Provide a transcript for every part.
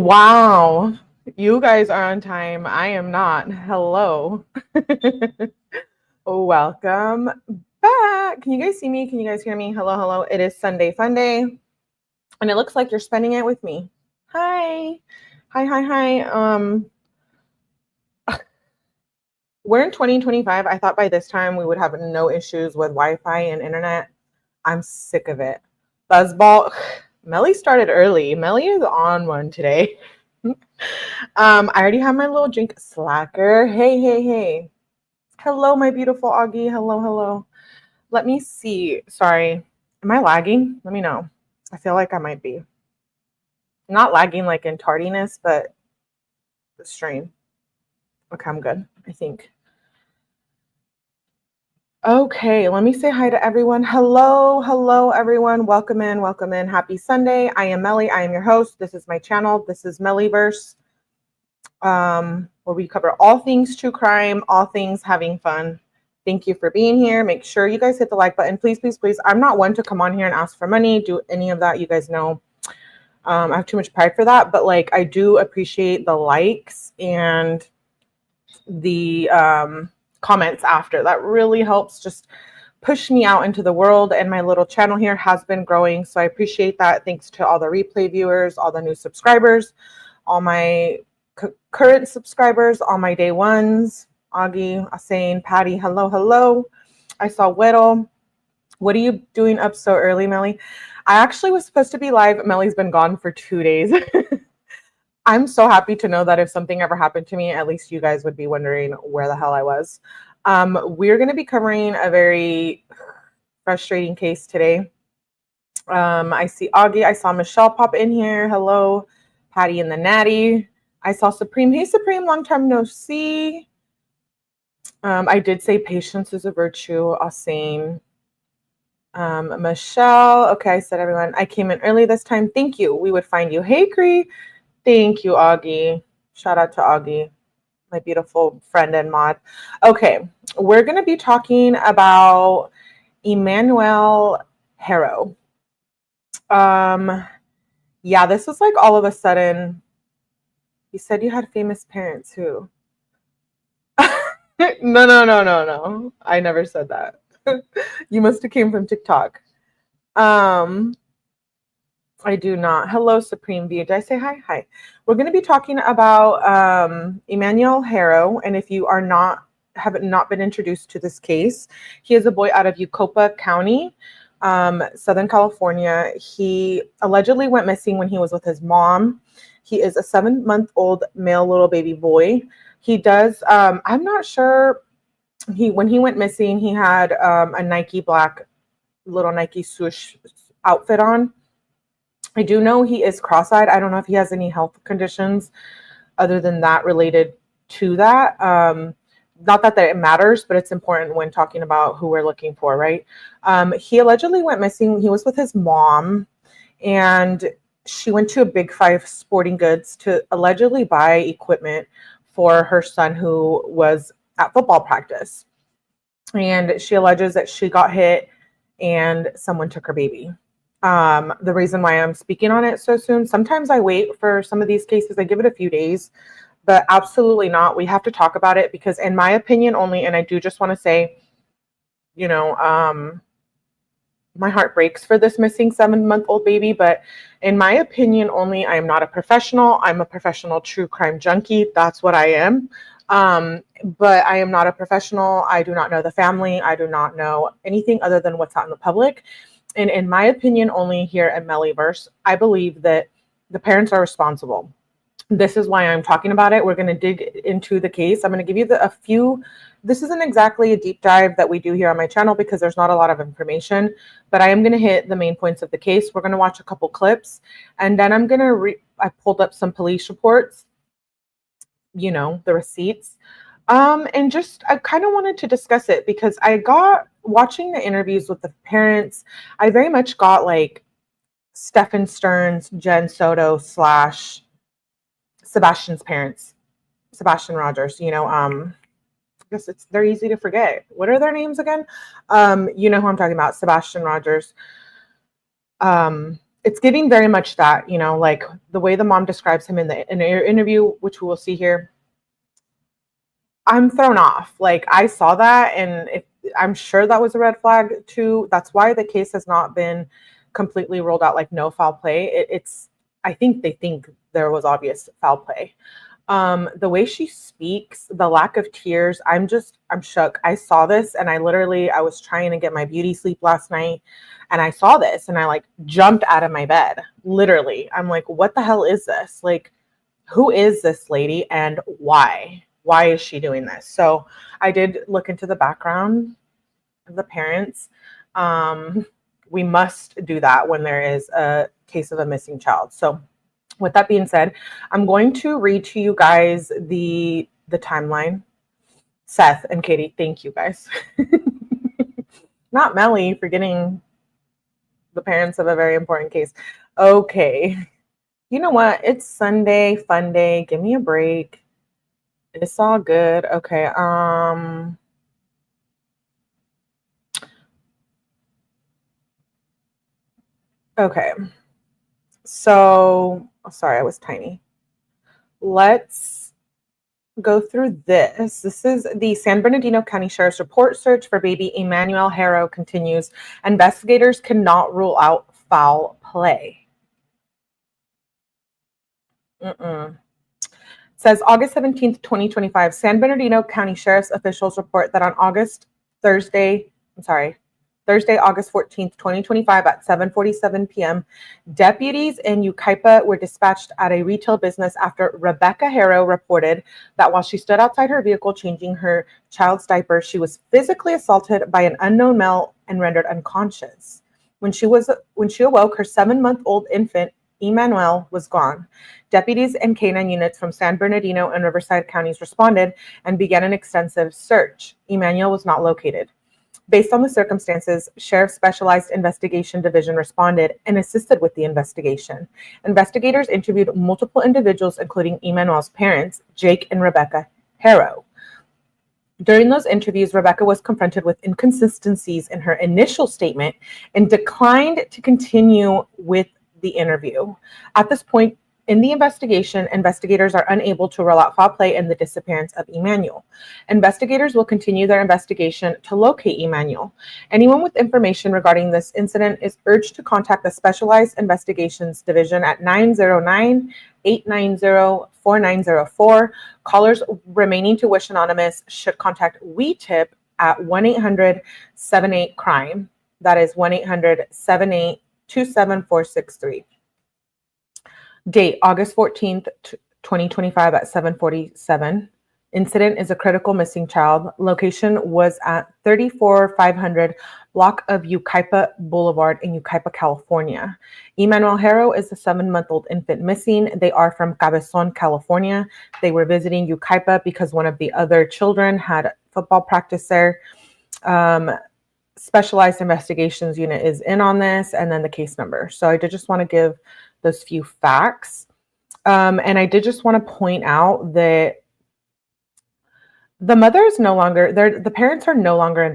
Wow. You guys are on time. I am not. Hello. Welcome back. Can you guys see me? Can you guys hear me? Hello, hello. It is Sunday Fun Day, and it looks like you're spending it with me. Hi. Hi, hi, hi. We're in 2025. I thought by this time we would have no issues with Wi-Fi and internet. I'm sick of it. Buzzball. Melly started early. Melly is on one today. I already have my little drink. Slacker. Hey, hey, hey. Hello, my beautiful Augie. Hello, hello. Let me see. Sorry. Am I lagging? Let me know. I feel like I might be. Not lagging like in tardiness, but the strain. Okay, I'm good, I think. Okay, let me say hi to everyone. Hello, hello, everyone. Welcome in, welcome in. Happy Sunday. I am Melly. I am your host. This is my channel. This is Mellyverse, where we cover all things true crime, all things having fun. Thank you for being here. Make sure you guys hit the like button. Please, please, please. I'm not one to come on here and ask for money, do any of that. You guys know I have too much pride for that. But like, I do appreciate the likes and the comments after. That really helps just push me out into the world, and my little channel here has been growing, so I appreciate that. Thanks to all the replay viewers, all the new subscribers, all my current subscribers, all my day ones. Augie, Asain, Patty, hello, hello. I saw Whittle. What are you doing up so early, Melly? I actually was supposed to be live. Melly's been gone for 2 days. I'm so happy to know that if something ever happened to me, at least you guys would be wondering where the hell I was. We're going to be covering a very frustrating case today. I see Augie. I saw Michelle pop in here. Hello, Patty and the Natty. I saw Supreme. Hey, Supreme. Long time no see. I did say patience is a virtue. Asain. Michelle. Okay, I said everyone. I came in early this time. Thank you. We would find you. Hey, Cree. Thank you, Augie. Shout out to Augie, my beautiful friend and mod. Okay, we're going to be talking about Emmanuel Haro. Yeah, this was like all of a sudden. You said you had famous parents. Who? No. I never said that. You must have came from TikTok. I do not. Hello, Supreme View. Did I say hi? Hi. We're going to be talking about Emmanuel Haro, and if you are have not been introduced to this case, he is a boy out of Yucaipa County, Southern California. He allegedly went missing when he was with his mom. He is a 7-month-old male little baby boy. He does. I'm not sure. When he went missing, he had a Nike black little Nike swoosh outfit on. I do know he is cross-eyed. I don't know if he has any health conditions other than that related to that. Not that it matters, but it's important when talking about who we're looking for, right? He allegedly went missing. He was with his mom, and she went to a Big Five Sporting Goods to allegedly buy equipment for her son who was at football practice. And she alleges that she got hit and someone took her baby. The reason why I'm speaking on it so soon, sometimes I wait for some of these cases. I give it a few days, but absolutely not. We have to talk about it because in my opinion only, and I do just want to say, you know, my heart breaks for this missing 7-month-old baby, but in my opinion only, I am not a professional. I'm a professional true crime junkie. That's what I am. But I am not a professional. I do not know the family. I do not know anything other than what's out in the public. And in my opinion, only here at Mellyverse, I believe that the parents are responsible. This is why I'm talking about it. We're going to dig into the case. I'm going to give you a few. This isn't exactly a deep dive that we do here on my channel because there's not a lot of information, but I am going to hit the main points of the case. We're going to watch a couple clips, and then I'm going to I pulled up some police reports, you know, the receipts. And just, I kind of wanted to discuss it because I got, watching the interviews with the parents, I very much got like Stephen Stearns, Jen Soto / Sebastian's parents, Sebastian Rogers, you know, I guess they're easy to forget. What are their names again? You know who I'm talking about, Sebastian Rogers. it's giving very much that, you know, like the way the mom describes him in the interview, which we will see here. I'm thrown off. Like, I saw that, and I'm sure that was a red flag too. That's why the case has not been completely rolled out, like no foul play. It's I think they think there was obvious foul play. The way she speaks, the lack of tears, I'm shook. I saw this, and I was trying to get my beauty sleep last night, and I saw this, and I like jumped out of my bed. Literally. I'm like, what the hell is this? Like, who is this lady, and why? Why is she doing this? So I did look into the background of the parents. We must do that when there is a case of a missing child. So with that being said, I'm going to read to you guys the timeline. Seth and Katie, thank you guys. Not Melly for getting the parents of a very important case. Okay. You know what? It's Sunday, fun day. Give me a break. It's all good. Okay. Okay. So, sorry, I was tiny. Let's go through this. This is the San Bernardino County Sheriff's report. Search for baby Emmanuel Haro continues. Investigators cannot rule out foul play. Says August 17th, 2025, San Bernardino County Sheriff's officials report that on Thursday, August 14th, 2025 at 7:47 p.m., deputies in Yucaipa were dispatched at a retail business after Rebecca Haro reported that while she stood outside her vehicle changing her child's diaper, she was physically assaulted by an unknown male and rendered unconscious. When she awoke, her 7-month-old infant Emmanuel was gone. Deputies and canine units from San Bernardino and Riverside counties responded and began an extensive search. Emmanuel was not located. Based on the circumstances, Sheriff's Specialized Investigation Division responded and assisted with the investigation. Investigators interviewed multiple individuals, including Emmanuel's parents, Jake and Rebecca Haro. During those interviews, Rebecca was confronted with inconsistencies in her initial statement and declined to continue with the interview. At this point in the investigation, investigators are unable to rule out foul play in the disappearance of Emmanuel. Investigators will continue their investigation to locate Emmanuel. Anyone with information regarding this incident is urged to contact the Specialized Investigations Division at 909-890-4904. Callers remaining to wish anonymous should contact WeTip at 1-800-78-CRIME. That is 1-800-78-27463. Date, August 14th, 2025 at 7:47. Incident is a critical missing child. Location was at 34500 block of Yucaipa Boulevard in Yucaipa, California. Emmanuel Haro is a 7-month-old infant missing. They are from Cabazon, California. They were visiting Yucaipa because one of the other children had football practice there. Specialized Investigations Unit is in on this, and then the case number. So I did just want to give those few facts. And I did just want to point out that the mother is no longer, the parents are no longer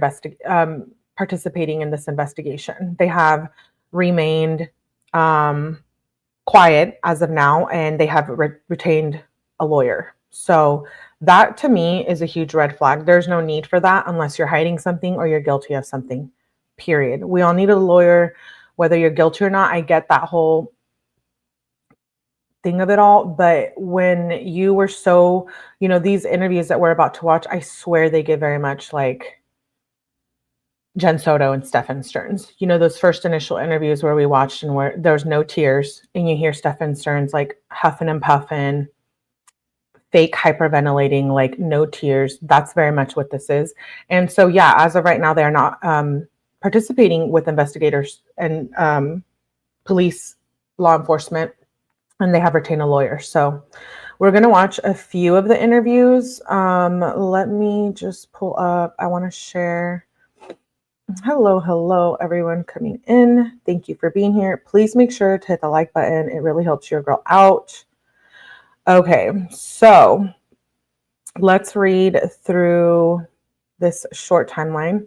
participating in this investigation. They have remained quiet as of now, and they have retained a lawyer. So that to me is a huge red flag. There's no need for that unless you're hiding something or you're guilty of something, period. We all need a lawyer, whether you're guilty or not. I get that whole thing of it all, but when you were so, these interviews that we're about to watch, I swear they give very much like Jen Soto and Stephen Stearns. Those first initial interviews where we watched and where there's no tears, and you hear Stephen Stearns like huffing and puffing, fake hyperventilating, like no tears. That's very much what this is. And so, yeah, as of right now, they are not participating with investigators and police, law enforcement, and they have retained a lawyer. So we're going to watch a few of the interviews. Let me just pull up. I want to share. Hello, everyone coming in. Thank you for being here. Please make sure to hit the like button. It really helps your girl out. Okay, so let's read through this short timeline.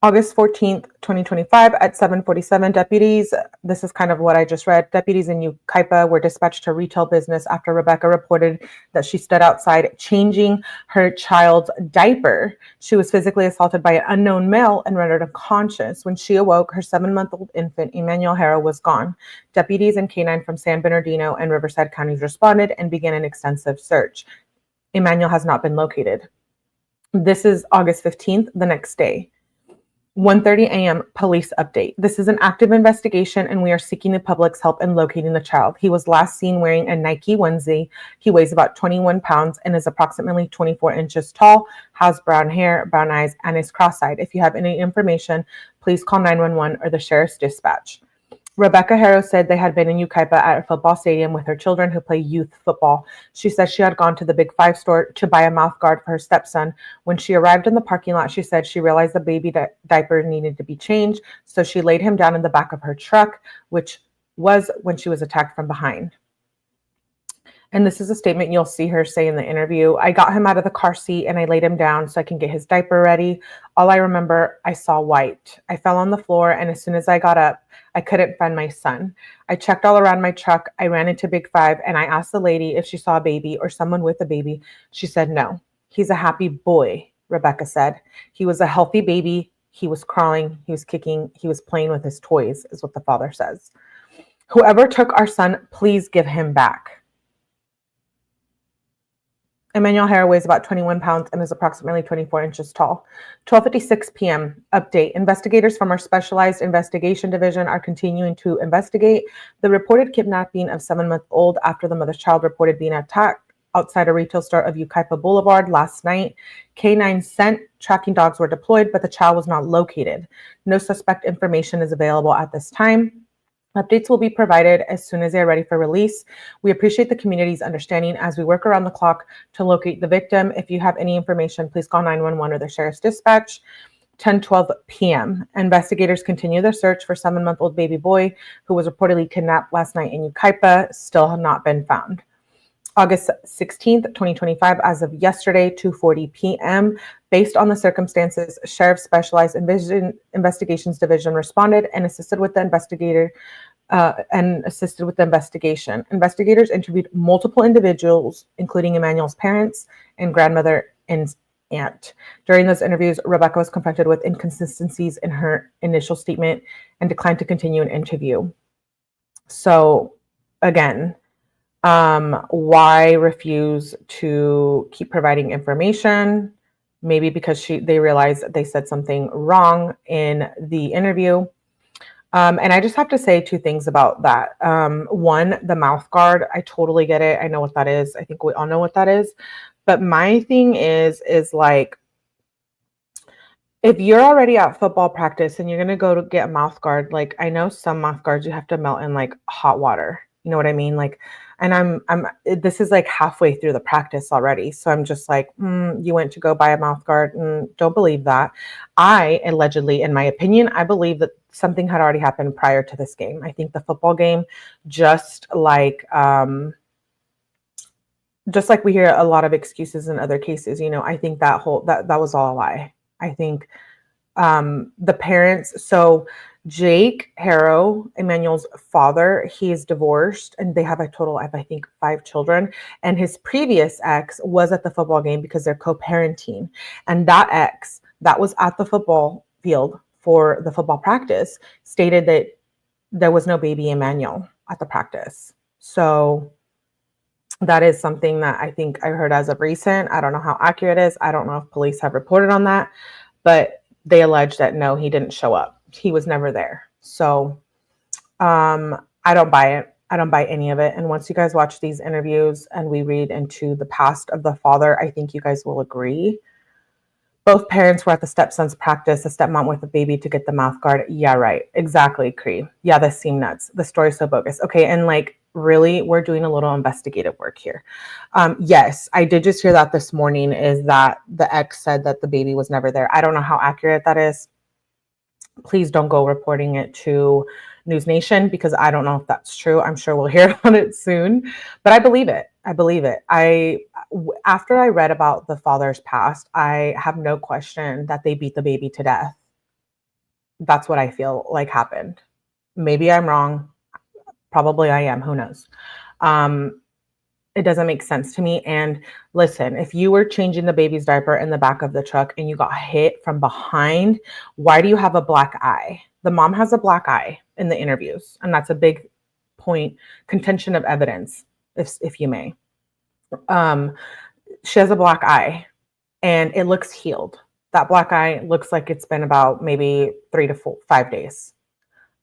August 14th, 2025 at 7:47, deputies, this is kind of what I just read, deputies in Yucaipa were dispatched to retail business after Rebecca reported that she stood outside changing her child's diaper. She was physically assaulted by an unknown male and rendered unconscious. When she awoke, her 7-month-old infant, Emmanuel Haro, was gone. Deputies and K-9 from San Bernardino and Riverside counties responded and began an extensive search. Emmanuel has not been located. This is August 15th, the next day. 1:30 a.m. police update. This is an active investigation and we are seeking the public's help in locating the child. He was last seen wearing a Nike onesie. He weighs about 21 pounds and is approximately 24 inches tall, has brown hair, brown eyes, and is cross-eyed. If you have any information, please call 911 or the sheriff's dispatch. Rebecca Haro said they had been in Yucaipa at a football stadium with her children who play youth football. She said she had gone to the Big Five store to buy a mouth guard for her stepson. When she arrived in the parking lot, she said she realized the baby diaper needed to be changed, so she laid him down in the back of her truck, which was when she was attacked from behind. And this is a statement you'll see her say in the interview. I got him out of the car seat and I laid him down so I can get his diaper ready. All I remember, I saw white. I fell on the floor, and as soon as I got up, I couldn't find my son. I checked all around my truck. I ran into Big Five and I asked the lady if she saw a baby or someone with a baby. She said no. He's a happy boy, Rebecca said. He was a healthy baby. He was crawling. He was kicking. He was playing with his toys, is what the father says. Whoever took our son, please give him back. Emmanuel Haro weighs about 21 pounds and is approximately 24 inches tall. 12:56 p.m. Update. Investigators from our Specialized Investigation Division are continuing to investigate the reported kidnapping of 7-month-old after the mother's child reported being attacked outside a retail store of Yucaipa Boulevard last night. K-9 sent tracking dogs were deployed, but the child was not located. No suspect information is available at this time. Updates will be provided as soon as they are ready for release. We appreciate the community's understanding as we work around the clock to locate the victim. If you have any information, please call 911 or the sheriff's dispatch. 10:12 p.m. Investigators continue their search for 7-month-old baby boy who was reportedly kidnapped last night in Yucaipa, still have not been found. August 16th, 2025, as of yesterday, 2:40 p.m. Based on the circumstances, Sheriff's Specialized Investigations Division responded and assisted with the investigation. Investigators interviewed multiple individuals, including Emmanuel's parents and grandmother and aunt. During those interviews, Rebecca was confronted with inconsistencies in her initial statement and declined to continue an interview. So, again, why refuse to keep providing information? Maybe because they realized they said something wrong in the interview. And I just have to say 2 things about that. One, the mouth guard, I totally get it. I know what that is. I think we all know what that is. But my thing is like, if you're already at football practice and you're going to go to get a mouth guard, like I know some mouth guards you have to melt in like hot water. You know what I mean? Like, and this is like halfway through the practice already. So I'm just like, you went to go buy a mouth guard. Don't believe that. I allegedly, in my opinion, I believe that something had already happened prior to this game. I think the football game, just like we hear a lot of excuses in other cases, you know, I think that was all a lie. I think the parents, so Jake Haro, Emmanuel's father, he is divorced and they have a total of, I think, 5 children. And his previous ex was at the football game because they're co-parenting. And that ex that was at the football field for the football practice stated that there was no baby Emmanuel at the practice. So that is something that I think I heard as of recent. I don't know how accurate it is. I don't know if police have reported on that, but they allege that no, he didn't show up. He was never there. So I don't buy it. I don't buy any of it. And once you guys watch these interviews and we read into the past of the father, I think you guys will agree. Both parents were at the stepson's practice, the stepmom with the baby to get the mouth guard. Yeah, right. Exactly, Cree. Yeah, this seemed nuts. The story's so bogus. Okay, and like, really, we're doing a little investigative work here. Yes, I did just hear that this morning, is that the ex said that the baby was never there. I don't know how accurate that is. Please don't go reporting it to News Nation because I don't know if that's true. I'm sure we'll hear about it soon, but I believe it. I believe it. After I read about the father's past, I have no question that they beat the baby to death. That's what I feel like happened. Maybe I'm wrong. Probably I am. Who knows? It doesn't make sense to me. And listen, if you were changing the baby's diaper in the back of the truck and you got hit from behind, why do you have a black eye? The mom has a black eye in the interviews, and that's a big point, contention of evidence, if you may. She has a black eye and it looks healed. That black eye looks like it's been about maybe 3 to 5 days.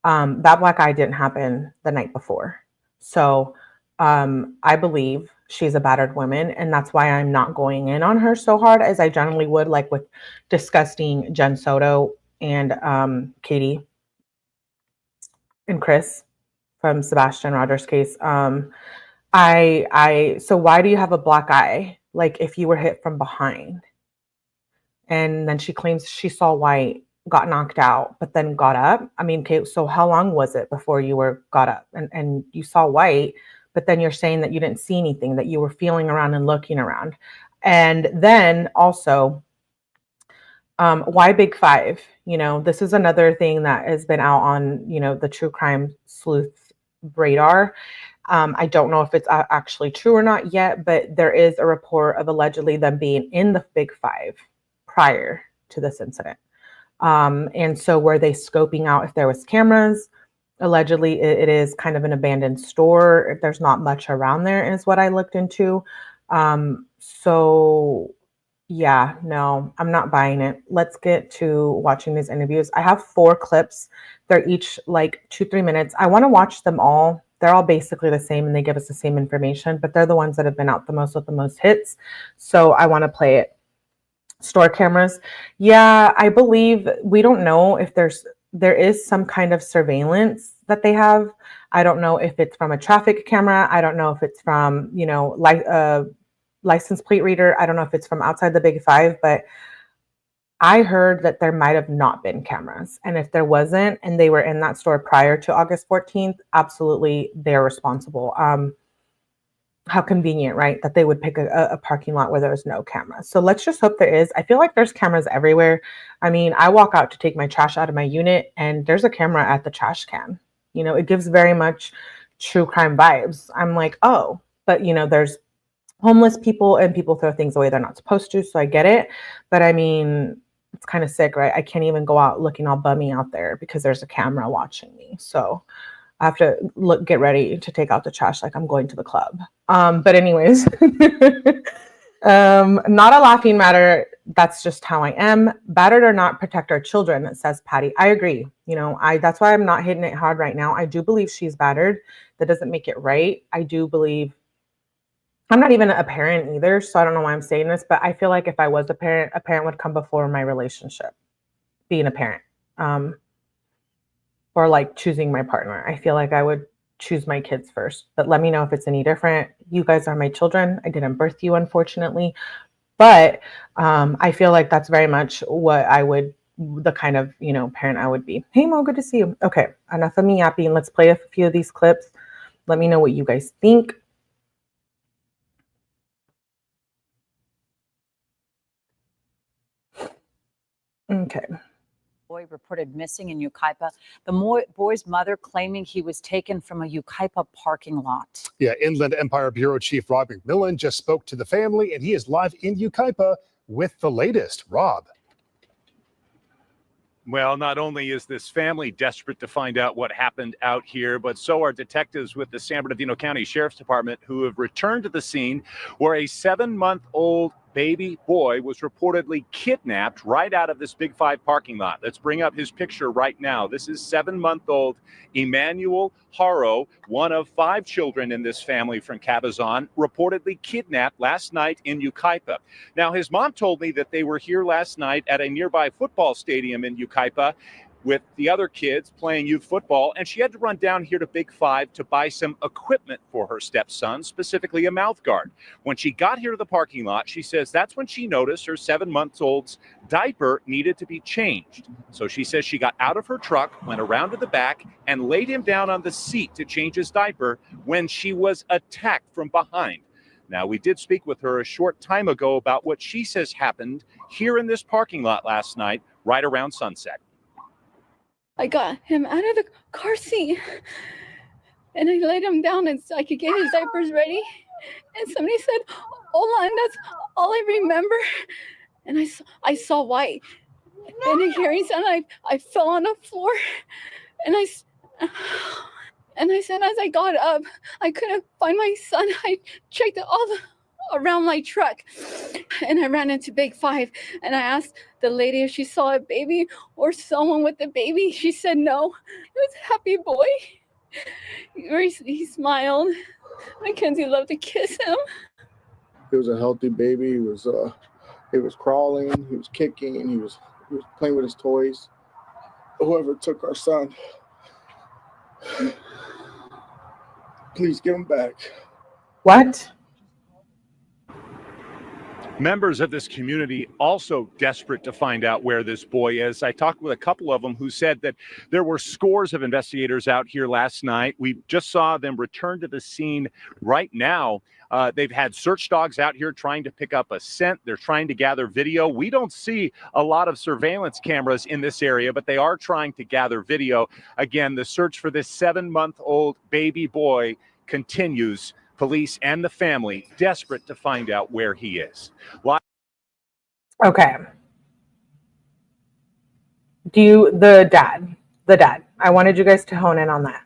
That black eye didn't happen the night before. So I believe she's a battered woman, and that's why I'm not going in on her so hard as I generally would, like with disgusting Jen Soto and Katie and Chris from Sebastian Rogers' case. So why do you have a black eye? Like if you were hit from behind, and then she claims she saw white, got knocked out, but then got up. I mean, okay, so how long was it before you got up and you saw white, but then you're saying that you didn't see anything, that you were feeling around and looking around. And then also, why Big Five? This is another thing that has been out on, the true crime sleuth radar. I don't know if it's actually true or not yet, but there is a report of allegedly them being in the Big Five prior to this incident. And so were they scoping out if there was cameras? Allegedly, it is kind of an abandoned store. There's not much around there is what I looked into. So yeah, no, I'm not buying it. Let's get to watching these interviews. I have 4 clips. They're each like 2-3 minutes. I want to watch them all. They're all basically the same and they give us the same information, but they're the ones that have been out the most with the most hits. So I want to play it. Store cameras. Yeah, I believe, we don't know if there is some kind of surveillance that they have. I don't know if it's from a traffic camera. I don't know if it's from, license plate reader. I don't know if it's from outside the Big Five, but I heard that there might have not been cameras. And if there wasn't, and they were in that store prior to August 14th, absolutely they're responsible. How convenient, right? That they would pick a parking lot where there was no cameras. So let's just hope there is. I feel like there's cameras everywhere. I mean, I walk out to take my trash out of my unit and there's a camera at the trash can. It gives very much true crime vibes. I'm like, oh, but there's homeless people and people throw things away they're not supposed to. So I get it. But I mean, it's kind of sick, right? I can't even go out looking all bummy out there because there's a camera watching me. So I have to get ready to take out the trash like I'm going to the club. But anyways, not a laughing matter. That's just how I am. Battered or not, protect our children, says Patty. I agree. That's why I'm not hitting it hard right now. I do believe she's battered. That doesn't make it right. I do believe, I'm not even a parent either, so I don't know why I'm saying this, but I feel like if I was a parent would come before my relationship, being a parent. Or like choosing my partner. I feel like I would choose my kids first, but let me know if it's any different. You guys are my children. I didn't birth you, unfortunately, but I feel like that's very much what I would, the kind of, parent I would be. Hey Mo, good to see you. Okay, enough of me yapping. Let's play a few of these clips. Let me know what you guys think. Okay. Boy reported missing in Yucaipa. The boy's mother claiming he was taken from a Yucaipa parking lot. Yeah, Inland Empire Bureau Chief Rob McMillan just spoke to the family, and he is live in Yucaipa with the latest. Rob. Well, not only is this family desperate to find out what happened out here, but so are detectives with the San Bernardino County Sheriff's Department who have returned to the scene where a 7-month-old baby boy was reportedly kidnapped right out of this Big Five parking lot. Let's bring up his picture right now. This is 7-month-old Emmanuel Haro, one of 5 children in this family from Cabazon, reportedly kidnapped last night in Yucaipa. Now, his mom told me that they were here last night at a nearby football stadium in Yucaipa with the other kids playing youth football, and she had to run down here to Big Five to buy some equipment for her stepson, specifically a mouth guard. When she got here to the parking lot, she says that's when she noticed her 7-month-old's diaper needed to be changed. So she says she got out of her truck, went around to the back, and laid him down on the seat to change his diaper when she was attacked from behind. Now, we did speak with her a short time ago about what she says happened here in this parking lot last night, right around sunset. I got him out of the car seat and I laid him down and so I could get his diapers ready. And somebody said, "Hola," and that's all I remember. And I saw white. And a hearing sound, I fell on the floor. And I said, as I got up, I couldn't find my son. I checked around my truck. And I ran into Big 5. And I asked the lady if she saw a baby or someone with a baby. She said no. It was a happy boy. He smiled. Mackenzie loved to kiss him. He was a healthy baby. He was crawling. He was kicking. He was playing with his toys. Whoever took our son, please give him back. What? Members of this community also desperate to find out where this boy is. I talked with a couple of them who said that there were scores of investigators out here last night. We just saw them return to the scene right now. They've had search dogs out here trying to pick up a scent. They're trying to gather video. We don't see a lot of surveillance cameras in this area, but they are trying to gather video. Again, the search for this 7-month-old baby boy continues. Police and the family desperate to find out where he is. Okay. The dad. I wanted you guys to hone in on that.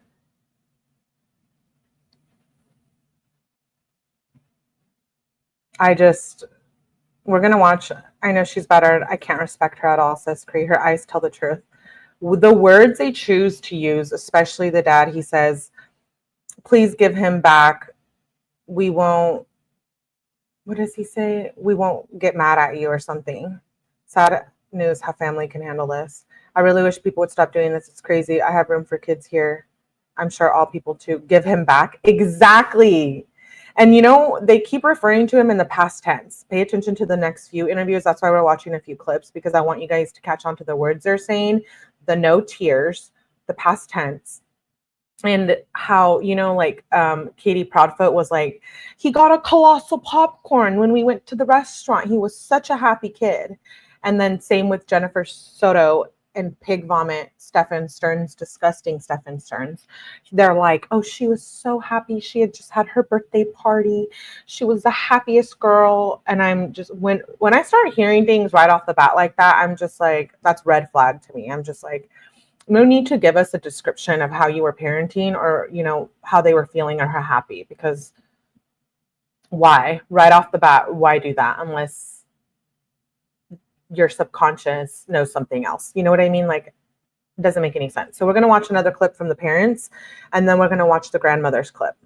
We're going to watch. I know she's battered. I can't respect her at all, says Cree. Her eyes tell the truth. The words they choose to use, especially the dad, he says, please give him back. We won't, what does he say? We won't get mad at you or something. Sad news how family can handle this. I really wish people would stop doing this. It's crazy. I have room for kids here. I'm sure all people too. Give him back. Exactly. And they keep referring to him in the past tense. Pay attention to the next few interviews. That's why we're watching a few clips, because I want you guys to catch on to the words they're saying, the no tears, the past tense. And how, Katie Proudfoot was like, he got a colossal popcorn when we went to the restaurant. He was such a happy kid. And then same with Jennifer Soto and pig vomit, Stefan Stearns, disgusting Stefan Stearns. They're like, oh, she was so happy. She had just had her birthday party. She was the happiest girl. And I'm just, when I start hearing things right off the bat like that, I'm just like, that's red flag to me. I'm just like, no need to give us a description of how you were parenting or, how they were feeling or how happy, because why? Right off the bat, why do that unless your subconscious knows something else? You know what I mean? Like, it doesn't make any sense. So we're going to watch another clip from the parents, and then we're going to watch the grandmother's clip.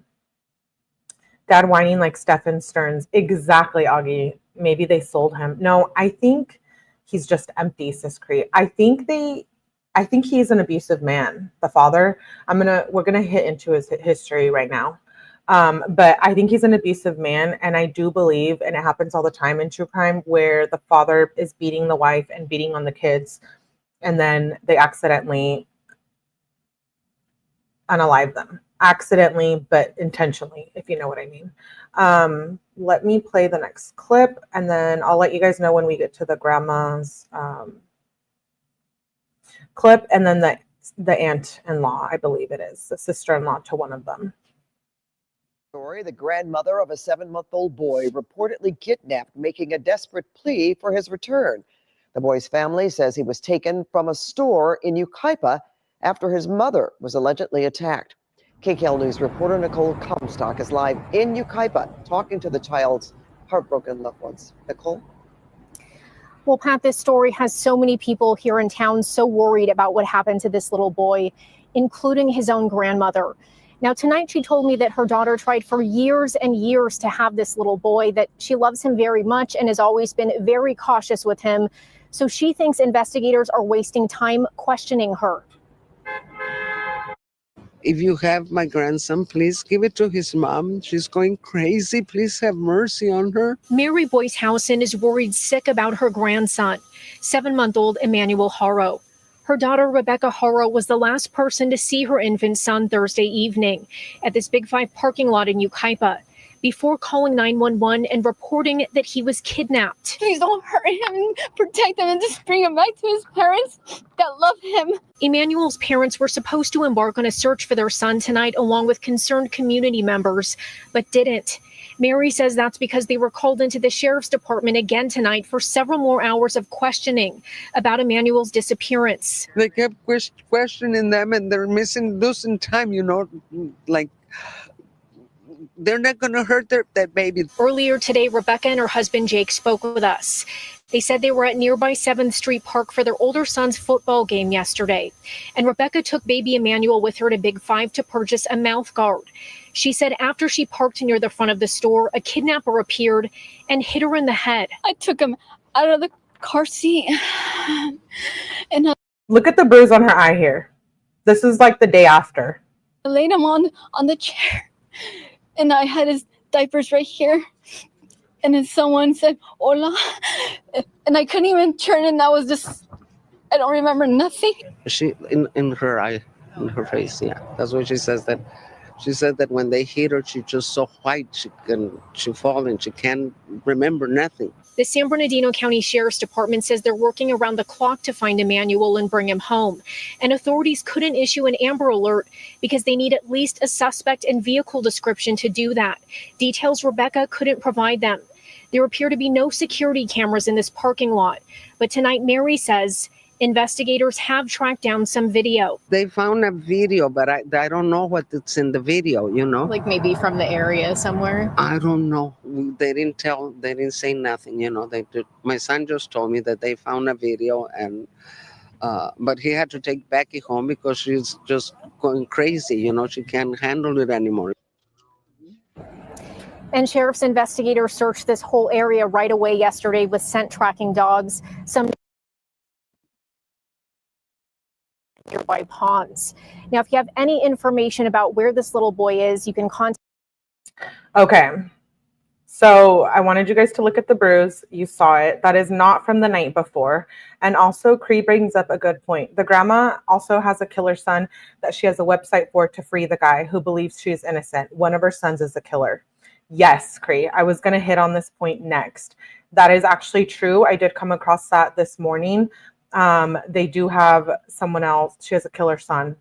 Dad whining like Stefan Stearns. Exactly, Augie. Maybe they sold him. No, I think he's just empty, sis Cree. I think he's an abusive man, the father. We're gonna hit into his history right now. But I think he's an abusive man, and I do believe, and it happens all the time in true crime, where the father is beating the wife and beating on the kids, and then they accidentally unalive them. Accidentally, but intentionally, if you know what I mean. Let me play the next clip, and then I'll let you guys know when we get to the grandma's clip, and then the aunt-in-law, I believe it is, the sister-in-law to one of them. The grandmother of a 7-month-old boy reportedly kidnapped, making a desperate plea for his return. The boy's family says he was taken from a store in Yucaipa after his mother was allegedly attacked. KKL News reporter Nicole Comstock is live in Yucaipa talking to the child's heartbroken loved ones. Nicole? Well, Pat, this story has so many people here in town so worried about what happened to this little boy, including his own grandmother. Now, tonight she told me that her daughter tried for years and years to have this little boy, that she loves him very much and has always been very cautious with him. So she thinks investigators are wasting time questioning her. If you have my grandson, please give it to his mom. She's going crazy. Please have mercy on her. Mary Boyce-Housen is worried sick about her grandson, 7-month-old Emmanuel Haro. Her daughter, Rebecca Haro, was the last person to see her infant son Thursday evening at this Big 5 parking lot in Yucaipa. before calling 911 and reporting that he was kidnapped. Please don't hurt him, protect him, and just bring him back to his parents that love him. Emmanuel's parents were supposed to embark on a search for their son tonight along with concerned community members, but didn't. Mary says that's because they were called into the sheriff's department again tonight for several more hours of questioning about Emmanuel's disappearance. They kept questioning them, and they're losing time, you know, like they're not going to hurt that baby. Earlier today, Rebecca and her husband Jake spoke with us. They said they were at nearby 7th Street Park for their older son's football game yesterday. And Rebecca took baby Emmanuel with her to Big 5 to purchase a mouth guard. She said after she parked near the front of the store, a kidnapper appeared and hit her in the head. I took him out of the car seat and Look at the bruise on her eye here. This is like the day after. I laid him on the chair, and I had his diapers right here. And then someone said, "Hola," and I couldn't even turn, and I was just, I don't remember nothing. She in her eye, in her face, yeah. That's what she says. That she said that when they hit her, she's just so white, she fall and she can't remember nothing. The San Bernardino County Sheriff's Department says they're working around the clock to find Emmanuel and bring him home. And authorities couldn't issue an Amber Alert because they need at least a suspect and vehicle description to do that. Details Rebecca couldn't provide them. There appear to be no security cameras in this parking lot. But tonight, Mary says investigators have tracked down some video. They found a video, but I don't know what's in the video, you know? Like maybe from the area somewhere? I don't know. They didn't say nothing, you know. My son just told me that they found a video, and but he had to take Becky home because she's just going crazy, you know. She can't handle it anymore. And sheriff's investigators searched this whole area right away yesterday with scent tracking dogs. Some nearby ponds. Now, if you have any information about where this little boy is, you can contact. Okay. So I wanted you guys to look at the bruise. You saw it. That is not from the night before. And also, Cree brings up a good point. The grandma also has a killer son that she has a website for to free the guy who believes she is innocent. One of her sons is a killer. Yes, Cree. I was going to hit on this point next. That is actually true. I did come across that this morning. They do have someone else. She has a killer son.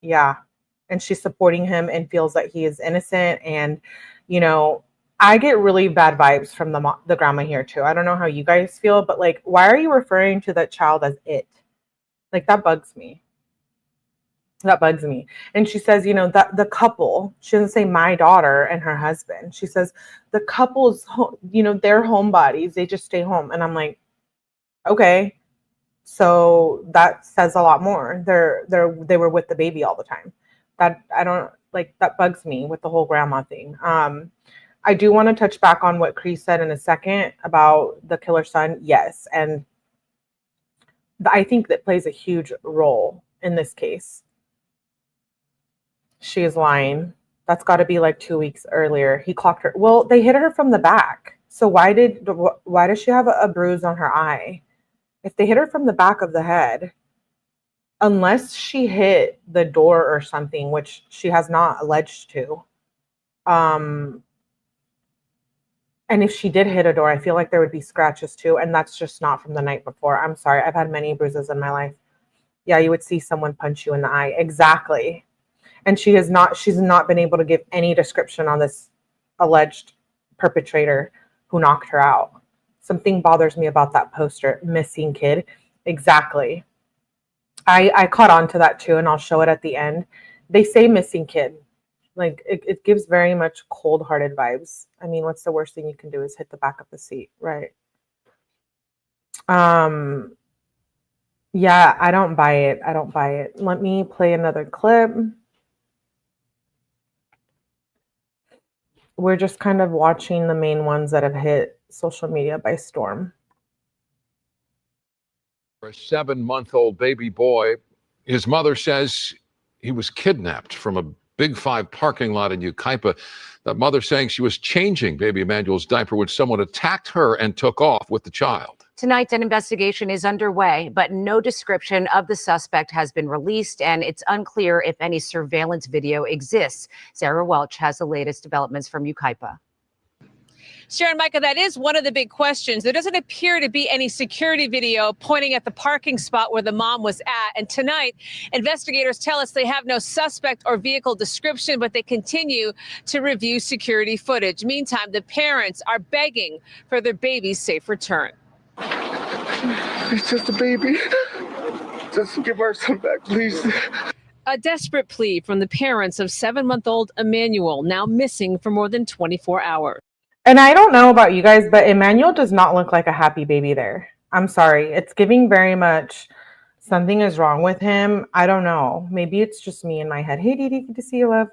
Yeah. And she's supporting him and feels that he is innocent. And, you know, I get really bad vibes from the grandma here too. I don't know how you guys feel, but like, why are you referring to that child as it? Like, that bugs me. That bugs me. And she says, you know, that the couple, she doesn't say my daughter and her husband. She says the couple's, you know, they're homebodies. They just stay home. And I'm like, okay. So that says a lot more. They were with the baby all the time. That I don't like, that bugs me with the whole grandma thing. I do want to touch back on what Cree said in a second about the killer son. Yes. And I think that plays a huge role in this case. She is lying. That's got to be like 2 weeks earlier. He clocked her. Well, they hit her from the back. So why does she have a bruise on her eye? If they hit her from the back of the head, unless she hit the door or something, which she has not alleged to. And if she did hit a door, I feel like there would be scratches too. And that's just not from the night before. I'm sorry. I've had many bruises in my life. Yeah, you would see someone punch you in the eye. Exactly. And she's not been able to give any description on this alleged perpetrator who knocked her out. Something bothers me about that poster, missing kid. Exactly. I caught on to that too, and I'll show it at the end. They say missing kid. Like, it gives very much cold-hearted vibes. I mean, what's the worst thing you can do is hit the back of the seat, right? Yeah, I don't buy it. I don't buy it. Let me play another clip. We're just kind of watching the main ones that have hit social media by storm. A 7-month-old baby boy. His mother says he was kidnapped from a Big 5 parking lot in Yucaipa. The mother saying she was changing baby Emmanuel's diaper when someone attacked her and took off with the child. Tonight, an investigation is underway, but no description of the suspect has been released, and it's unclear if any surveillance video exists. Sarah Welch has the latest developments from Yucaipa. Sharon, Micah, that is one of the big questions. There doesn't appear to be any security video pointing at the parking spot where the mom was at. And tonight, investigators tell us they have no suspect or vehicle description, but they continue to review security footage. Meantime, the parents are begging for their baby's safe return. It's just a baby. Just give our son back, please. A desperate plea from the parents of 7-month-old Emmanuel, now missing for more than 24 hours. And I don't know about you guys, but Emmanuel does not look like a happy baby there. I'm sorry. It's giving very much something is wrong with him. I don't know. Maybe it's just me in my head. Hey, Dee Dee, good to see you, love.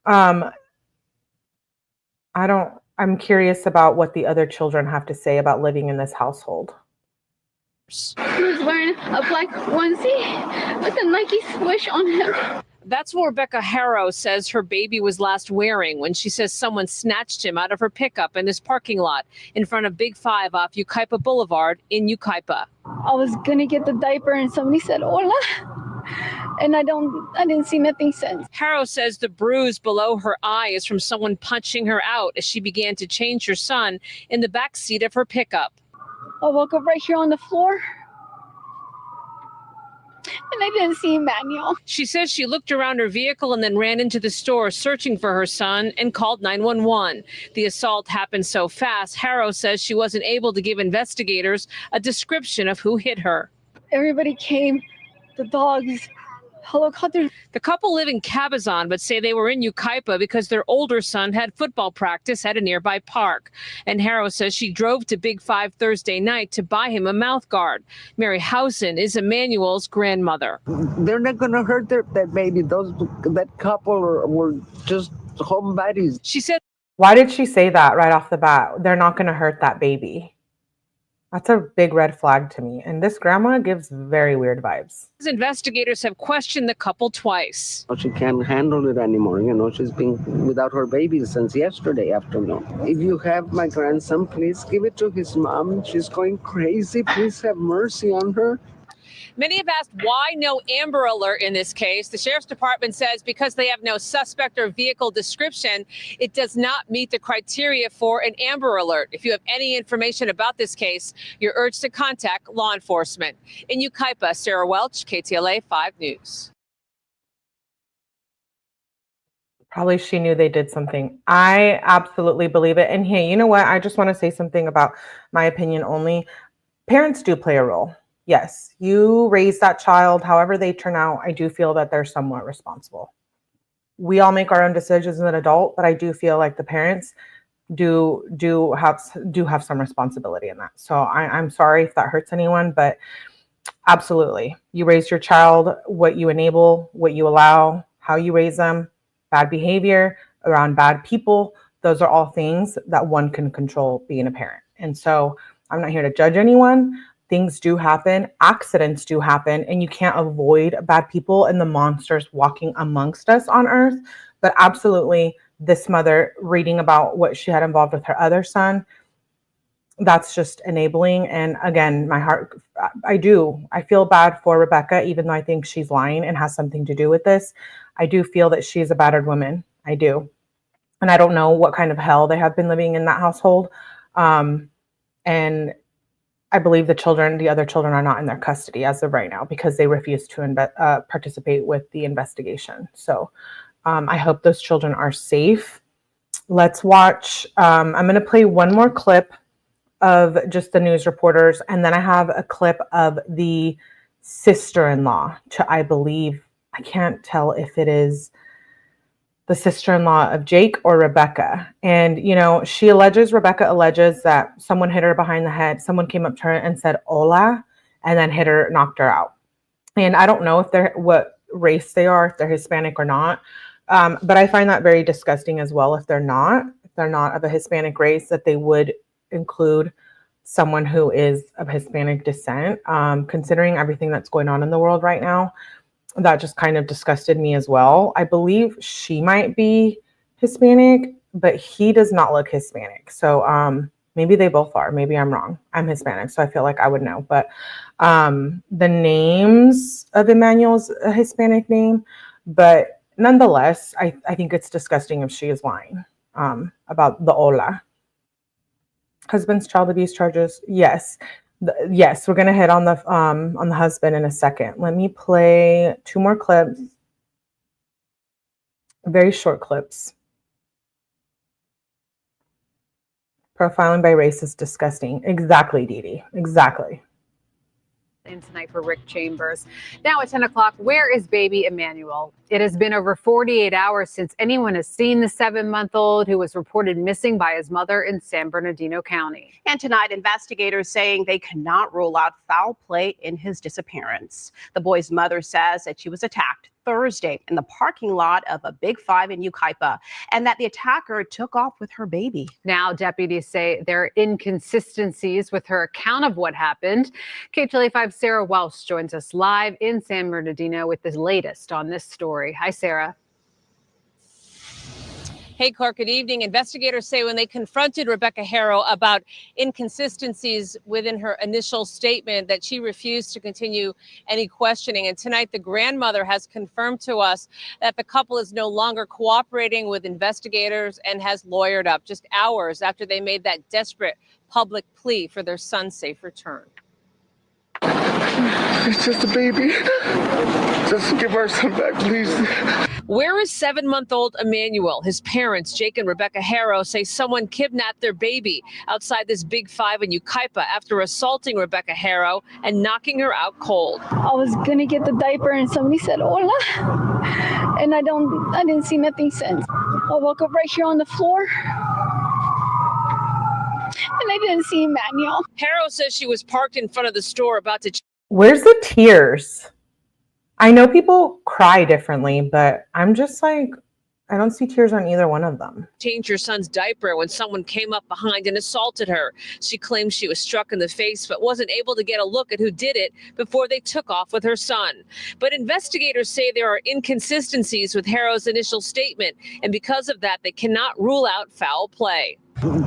I'm curious about what the other children have to say about living in this household. He was wearing a black onesie with a Nike swoosh on him. That's what Rebecca Haro says her baby was last wearing when she says someone snatched him out of her pickup in this parking lot in front of Big 5 off Yucaipa Boulevard in Yucaipa. I was gonna get the diaper and somebody said hola, and I didn't see nothing since. Haro says the bruise below her eye is from someone punching her out as she began to change her son in the back seat of her pickup. I woke up right here on the floor, and I didn't see Emmanuel. She says she looked around her vehicle and then ran into the store searching for her son and called 911. The assault happened so fast, Haro says she wasn't able to give investigators a description of who hit her. Everybody came, the dogs, helicopters. The couple live in Cabazon, but say they were in Yucaipa because their older son had football practice at a nearby park. And Haro says she drove to Big 5 Thursday night to buy him a mouth guard. Mary Housen is Emmanuel's grandmother. They're not going to hurt that baby. That couple were just homebodies. She said. Why did she say that right off the bat? They're not going to hurt that baby. That's a big red flag to me. And this grandma gives very weird vibes. Investigators have questioned the couple twice. She can't handle it anymore. She's been without her baby since yesterday afternoon. If you have my grandson, please give it to his mom. She's going crazy. Please have mercy on her. Many have asked why no Amber Alert in this case. The Sheriff's Department says because they have no suspect or vehicle description, it does not meet the criteria for an Amber Alert. If you have any information about this case, you're urged to contact law enforcement. In Yucaipa, Sarah Welch, KTLA 5 News. Probably she knew they did something. I absolutely believe it. And hey, you know what? I just want to say something about my opinion only. Parents do play a role. Yes, you raise that child, however they turn out, I do feel that they're somewhat responsible. We all make our own decisions as an adult, but I do feel like the parents do have some responsibility in that. So I'm sorry if that hurts anyone, but absolutely. You raise your child, what you enable, what you allow, how you raise them, bad behavior around bad people. Those are all things that one can control being a parent. And so I'm not here to judge anyone. Things do happen, accidents do happen, and you can't avoid bad people and the monsters walking amongst us on earth. But absolutely, this mother reading about what she had involved with her other son, that's just enabling. And again, my heart, I feel bad for Rebecca, even though I think she's lying and has something to do with this. I do feel that she's a battered woman. I do. And I don't know what kind of hell they have been living in that household. And I believe the other children are not in their custody as of right now because they refuse to participate with the investigation. So I hope those children are safe. Let's watch. I'm going to play one more clip of just the news reporters, and then I have a clip of the sister-in-law to, I believe, I can't tell if it is the sister-in-law of Jake or Rebecca. And, Rebecca alleges that someone hit her behind the head. Someone came up to her and said, hola, and then knocked her out. And I don't know what race they are, if they're Hispanic or not. But I find that very disgusting as well. If they're not of a Hispanic race, that they would include someone who is of Hispanic descent, considering everything that's going on in the world right now. That just kind of disgusted me as well. I believe she might be Hispanic, but he does not look Hispanic. So maybe they both are. Maybe I'm wrong. I'm Hispanic, so I feel like I would know. But the names of Emmanuel's a Hispanic name. But nonetheless, I think it's disgusting if she is lying about the hola. Husband's child abuse charges. Yes. Yes, we're going to hit on the husband in a second. Let me play 2 more clips. Very short clips. Profiling by race is disgusting. Exactly, Dee Dee. Exactly. In tonight for Rick Chambers. Now at 10 o'clock, where is baby Emmanuel? It has been over 48 hours since anyone has seen the 7-month-old who was reported missing by his mother in San Bernardino County. And tonight, investigators saying they cannot rule out foul play in his disappearance. The boy's mother says that she was attacked Thursday in the parking lot of a Big 5 in Yucaipa, and that the attacker took off with her baby. Now, deputies say there are inconsistencies with her account of what happened. KHLA5's Sarah Welsh joins us live in San Bernardino with the latest on this story. Hi, Sarah. Hey, Clark, good evening. Investigators say when they confronted Rebecca Haro about inconsistencies within her initial statement that she refused to continue any questioning. And tonight, the grandmother has confirmed to us that the couple is no longer cooperating with investigators and has lawyered up just hours after they made that desperate public plea for their son's safe return. It's just a baby. Just give our son back, please. Where is 7-month-old Emmanuel? His parents, Jake and Rebecca Haro, say someone kidnapped their baby outside this Big 5 in Yucaipa after assaulting Rebecca Haro and knocking her out cold. I was gonna get the diaper and somebody said hola, and I didn't see nothing since. I woke up right here on the floor, and I didn't see Emmanuel. Haro says she was parked in front of the store about to. Where's the tears? I know people cry differently, but I'm just like, I don't see tears on either one of them. Change her son's diaper when someone came up behind and assaulted her. She claims she was struck in the face, but wasn't able to get a look at who did it before they took off with her son. But investigators say there are inconsistencies with Haro's initial statement, and because of that, they cannot rule out foul play.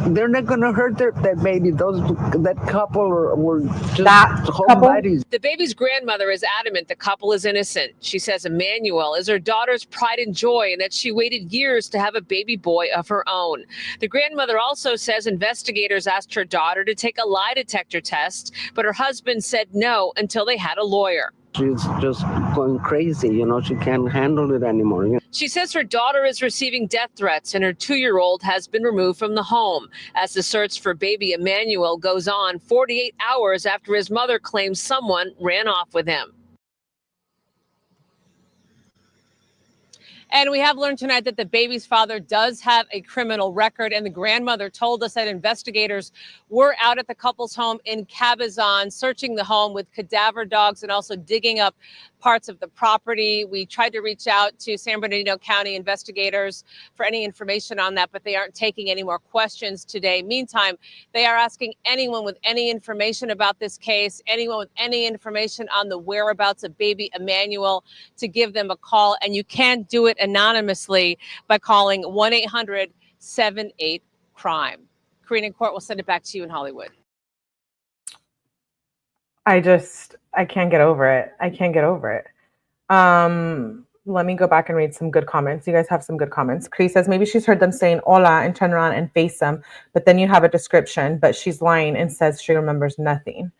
They're not going to hurt that baby. That couple were just homebodies. The baby's grandmother is adamant the couple is innocent. She says Emmanuel is her daughter's pride and joy and that she waited years to have a baby boy of her own. The grandmother also says investigators asked her daughter to take a lie detector test, but her husband said no until they had a lawyer. She's just going crazy, she can't handle it anymore. She says her daughter is receiving death threats and her 2-year-old has been removed from the home. As the search for baby Emmanuel goes on 48 hours after his mother claims someone ran off with him. And we have learned tonight that the baby's father does have a criminal record, and the grandmother told us that investigators were out at the couple's home in Cabazon, searching the home with cadaver dogs and also digging up parts of the property. We tried to reach out to San Bernardino County investigators for any information on that, but they aren't taking any more questions today. Meantime, they are asking anyone with any information about this case, anyone with any information on the whereabouts of baby Emmanuel, to give them a call. And you can do it anonymously by calling 1-800-78-CRIME. Karina Court will send it back to you in Hollywood. I can't get over it. I can't get over it. Let me go back and read some good comments. You guys have some good comments. Cree says maybe she's heard them saying hola and turn around and face them, but then you have a description, but she's lying and says she remembers nothing.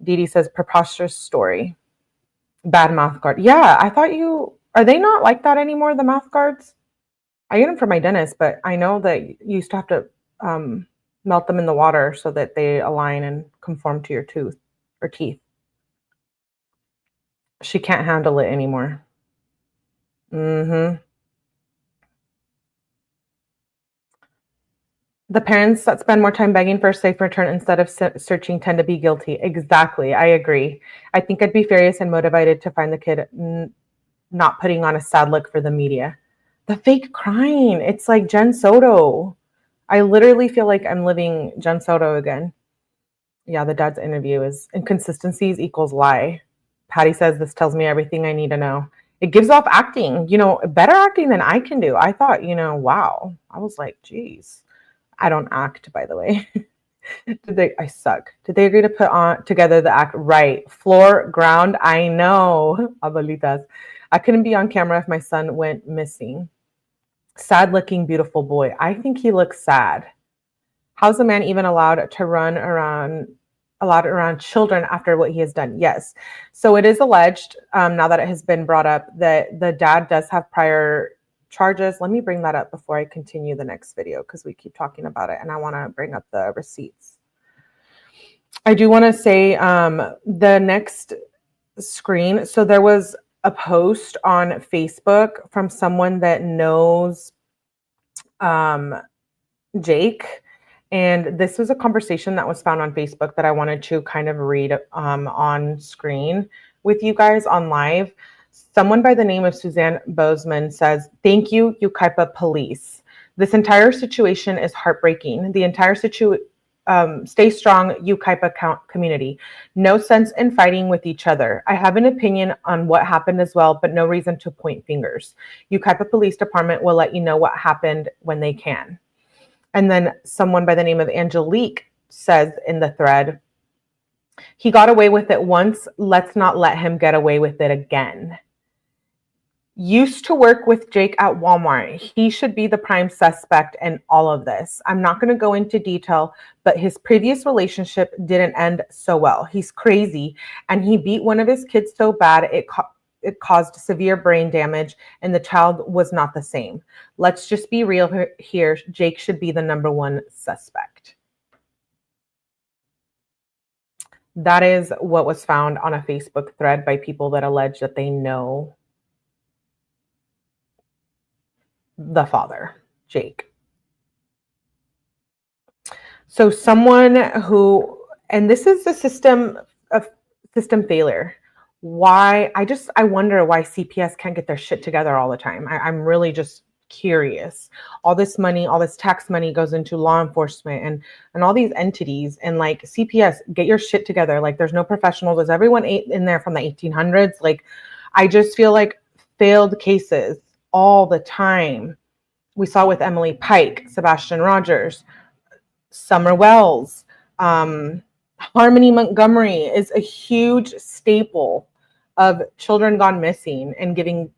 Dee Dee says preposterous story. Bad mouth guard. Yeah, I thought are they not like that anymore, the mouth guards? I get them from my dentist, but I know that you used to have to melt them in the water so that they align and conform to your tooth or teeth. She can't handle it anymore. The parents that spend more time begging for a safe return instead of searching tend to be guilty. Exactly. I agree. I think I'd be furious and motivated to find the kid not putting on a sad look for the media. The fake crying. It's like Jen Soto. I literally feel like I'm living Jen Soto again. Yeah, the dad's interview is inconsistencies equals lie. Patty says this tells me everything I need to know. It gives off acting, better acting than I can do. I thought, wow. I was like, geez. I don't act, by the way. I suck. Did they agree to put together the act? Right. Floor, ground. I know. Abuelitas. I couldn't be on camera if my son went missing. Sad looking, beautiful boy. I think he looks sad. How's a man even allowed to run around children after what he has done? Yes. So it is alleged, now that it has been brought up, that the dad does have prior charges. Let me bring that up before I continue the next video, because we keep talking about it and I want to bring up the receipts. I do want to say the next screen. So there was a post on Facebook from someone that knows Jake. And this was a conversation that was found on Facebook that I wanted to kind of read on screen with you guys on live. Someone by the name of Suzanne Bozeman says, "Thank you, Yucaipa police. This entire situation is heartbreaking. The entire stay strong, Yucaipa community. No sense in fighting with each other. I have an opinion on what happened as well, but no reason to point fingers. Yucaipa Police Department will let you know what happened when they can." And then someone by the name of Angelique says in the thread, "He got away with it once. Let's not let him get away with it again. Used to work with Jake at Walmart. He should be the prime suspect in all of this. I'm not going to go into detail, but his previous relationship didn't end so well. He's crazy, and he beat one of his kids so bad it caused severe brain damage, and the child was not the same. Let's just be real here. Jake should be the #1 suspect." That is what was found on a Facebook thread by people that allege that they know the father, Jake. So someone who, and this is a system failure. Why? I wonder why CPS can't get their shit together all the time. I'm really just curious. All this money, all this tax money goes into law enforcement and all these entities, and like, CPS, get your shit together. Like, there's no professionals. Is everyone in there from the 1800s? Like, I just feel like failed cases all the time. We saw with Emily Pike, Sebastian Rogers, Summer Wells, Harmony Montgomery is a huge staple of children gone missing, and they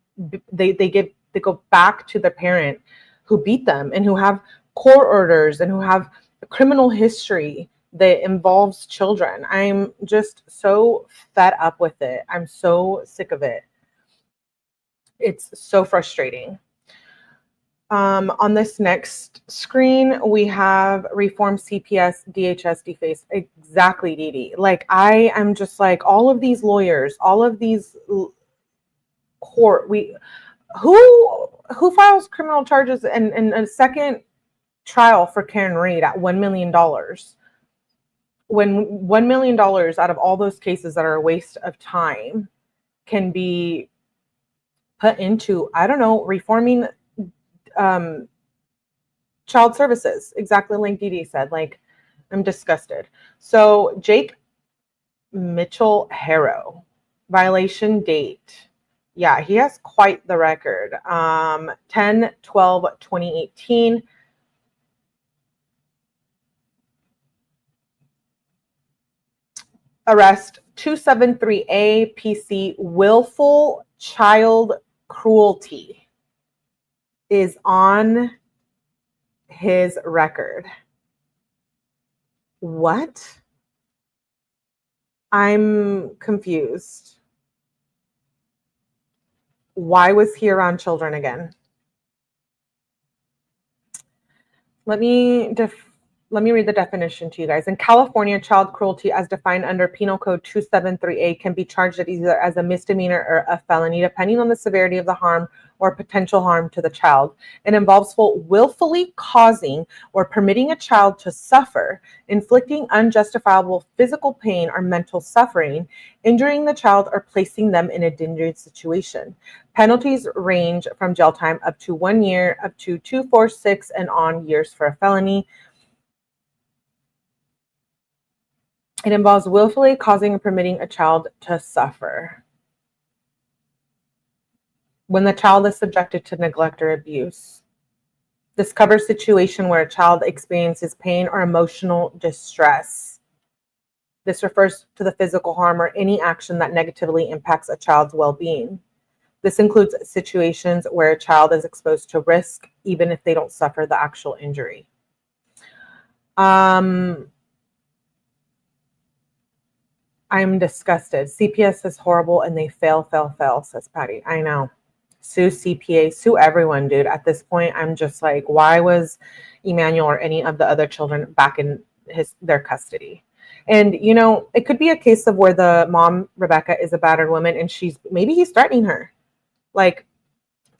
go back to the parent who beat them and who have court orders and who have a criminal history that involves children. I'm just so fed up with it. I'm so sick of it. It's so frustrating. On this next screen, we have Reform CPS, DHS, deface. Exactly, Dee. Like, I am just like, all of these lawyers, all of these court, who files criminal charges and a second trial for Karen Reed at $1 million? When $1 million out of all those cases that are a waste of time can be put into, I don't know, reforming child services, exactly like Dee said. Like, I'm disgusted. So Jake Mitchell Haro, violation date. Yeah, he has quite the record. 10/12/2018. Arrest 273A PC, willful child cruelty is on his record. What? I'm confused. Why was he around children again? Let me read the definition to you guys. In California, child cruelty as defined under Penal Code 273A can be charged either as a misdemeanor or a felony, depending on the severity of the harm or potential harm to the child. It involves willfully causing or permitting a child to suffer, inflicting unjustifiable physical pain or mental suffering, injuring the child, or placing them in a dangerous situation. Penalties range from jail time up to 1 year, up to 2, 4, 6, and on years for a felony. It involves willfully causing and permitting a child to suffer. When the child is subjected to neglect or abuse. This covers situation where a child experiences pain or emotional distress. This refers to the physical harm or any action that negatively impacts a child's well-being. This includes situations where a child is exposed to risk, even if they don't suffer the actual injury. I'm disgusted. CPS is horrible and they fail, says Patty. I know. Sue CPA, sue everyone, dude. At this point, I'm just like, why was Emmanuel or any of the other children back in their custody? And, you know, it could be a case of where the mom, Rebecca, is a battered woman and maybe he's threatening her. Like,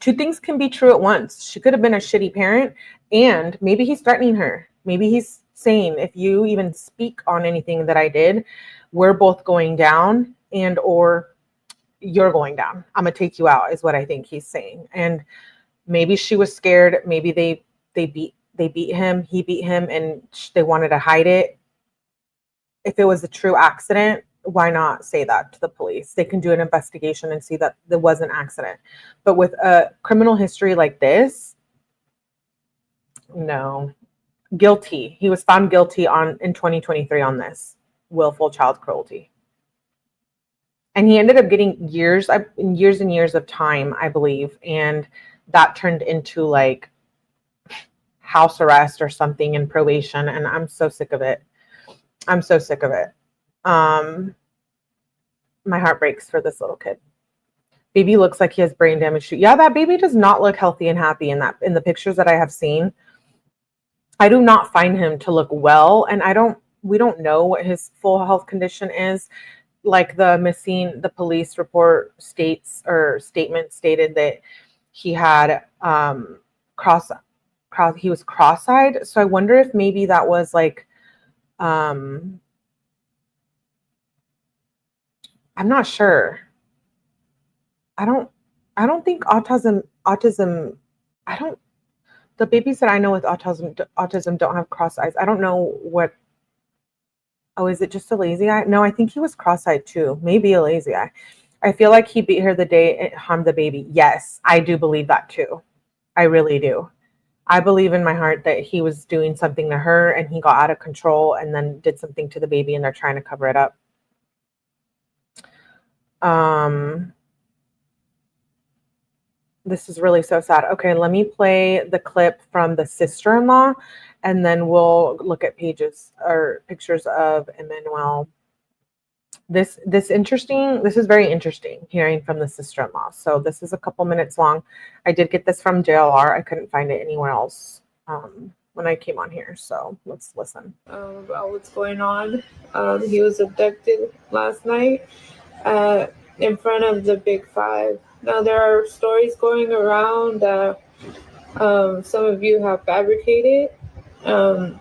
two things can be true at once. She could have been a shitty parent and maybe he's threatening her. Maybe he's saying, if you even speak on anything that I did, we're both going down and or you're going down. I'm going to take you out is what I think he's saying. And maybe she was scared. Maybe they beat him. He beat him and they wanted to hide it. If it was a true accident, why not say that to the police? They can do an investigation and see that there was an accident. But with a criminal history like this, no. Guilty. He was found guilty in 2023 on this willful child cruelty. And he ended up getting years and years of time, I believe. And that turned into like house arrest or something in probation. And I'm so sick of it. I'm so sick of it. My heart breaks for this little kid. Baby looks like he has brain damage too. Yeah, that baby does not look healthy and happy in the pictures that I have seen. I do not find him to look well. And we don't know what his full health condition is. Like the police report statement stated that he had he was cross-eyed. So I wonder if maybe that was like, I'm not sure. I don't think autism, the babies that I know with autism don't have cross eyes. I don't know what. Oh, is it just a lazy eye? No, I think he was cross-eyed too. Maybe a lazy eye. I feel like he beat her the day it harmed the baby. Yes, I do believe that too. I really do. I believe in my heart that he was doing something to her and he got out of control and then did something to the baby and they're trying to cover it up. This is really so sad. Okay, let me play the clip from the sister-in-law and then we'll look at pictures of Emmanuel. This is very interesting hearing from the sister-in-law. So this is a couple minutes long. I did get this from JLR. I couldn't find it anywhere else when I came on here. So let's listen. About what's going on. He was abducted last night in front of the Big Five. Now there are stories going around that some of you have fabricated. And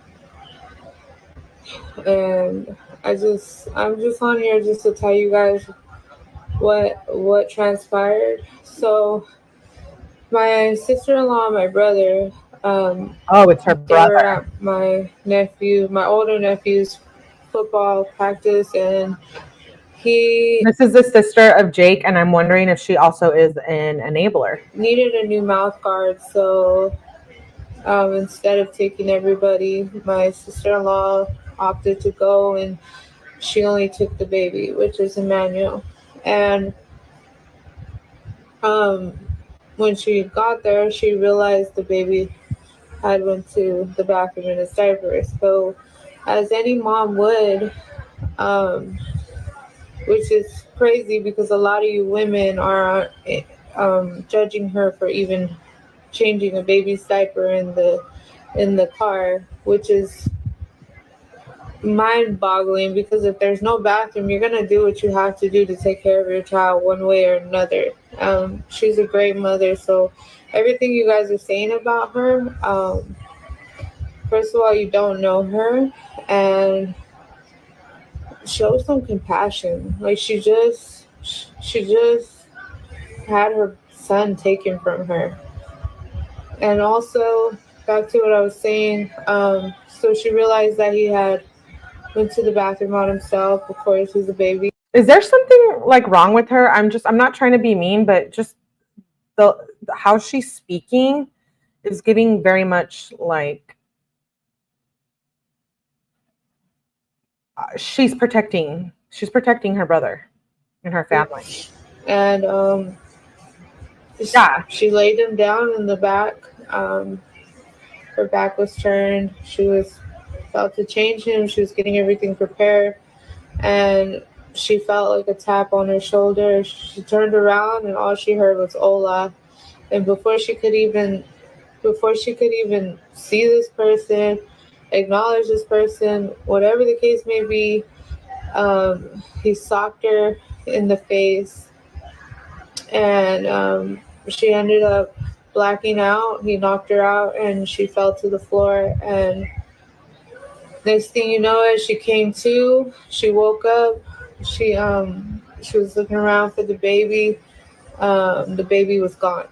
I'm just on here just to tell you guys what transpired. So my sister-in-law and my brother, it's her brother. They were at my older nephew's football practice, and this is the sister of Jake, and I'm wondering if she also is an enabler. Needed a new mouth guard, so instead of taking everybody, my sister-in-law opted to go, and she only took the baby, which is Emmanuel. And when she got there, she realized the baby had went to the bathroom in his diaper. So as any mom would, which is crazy because a lot of you women are judging her for even changing a baby's diaper in the car, which is mind-boggling, because if there's no bathroom, you're gonna do what you have to do to take care of your child one way or another. She's a great mother, so everything you guys are saying about her, first of all, you don't know her, and show some compassion. Like she just had her son taken from her. And also back to what I was saying, so she realized that he had went to the bathroom on himself. Of course, he's a baby. Is there something like wrong with her? I'm not trying to be mean, but just how she's speaking is giving very much like she's protecting her brother and her family. And she laid him down in the back. Her back was turned. She was about to change him. She was getting everything prepared, and she felt like a tap on her shoulder. She turned around, and all she heard was "Hola." And before she could even see this person, acknowledge this person, whatever the case may be, he socked her in the face, and she ended up blacking out. He knocked her out, and she fell to the floor. And next thing you know, as she came to, she woke up. She was looking around for the baby. The baby was gone.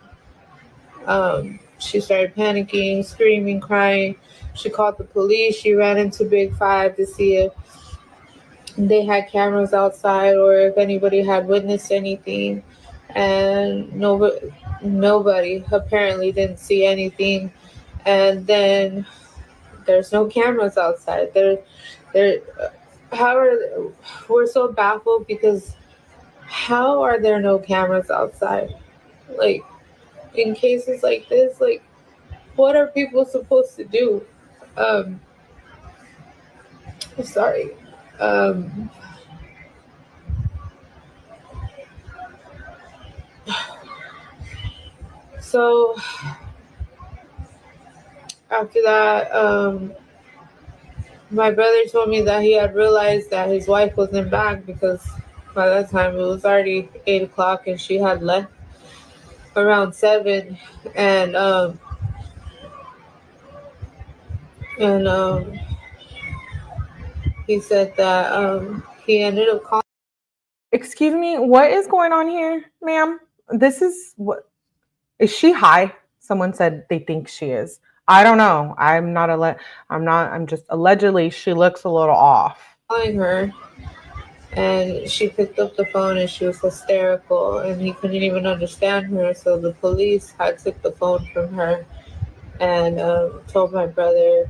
She started panicking, screaming, crying. She called the police. She ran into Big Five to see if they had cameras outside or if anybody had witnessed anything. And nobody apparently didn't see anything. And then there's no cameras outside. We're so baffled because how are there no cameras outside? Like, in cases like this, like, what are people supposed to do? Sorry. So after that, my brother told me that he had realized that his wife wasn't back because by that time it was already 8 o'clock and she had left around 7. And he said that he ended up calling. Excuse me, what is going on here, ma'am? This is what, is she high? Someone said they think she is. I don't know. I'm just allegedly she looks a little off. Calling her, and she picked up the phone and she was hysterical and he couldn't even understand her, so the police had took the phone from her and told my brother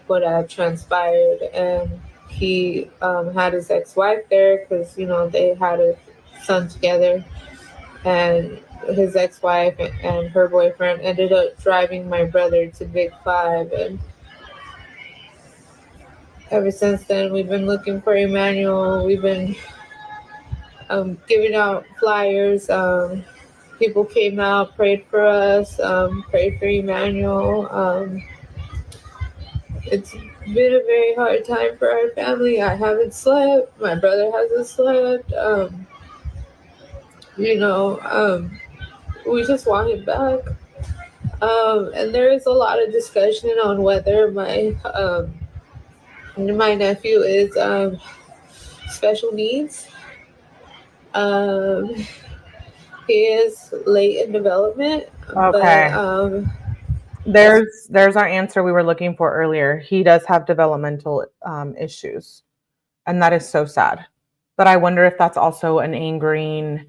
what had transpired. And he had his ex-wife there because they had a son together, and his ex-wife and her boyfriend ended up driving my brother to Big Five. And ever since then, we've been looking for Emmanuel. We've been giving out flyers. People came out, prayed for us, prayed for Emmanuel. It's been a very hard time for our family. I haven't slept. My brother hasn't slept. We just want him back. And there is a lot of discussion on whether my nephew is special needs. He is late in development. Okay. But, there's our answer we were looking for earlier. He does have developmental issues, and that is so sad. But I wonder if that's also an angering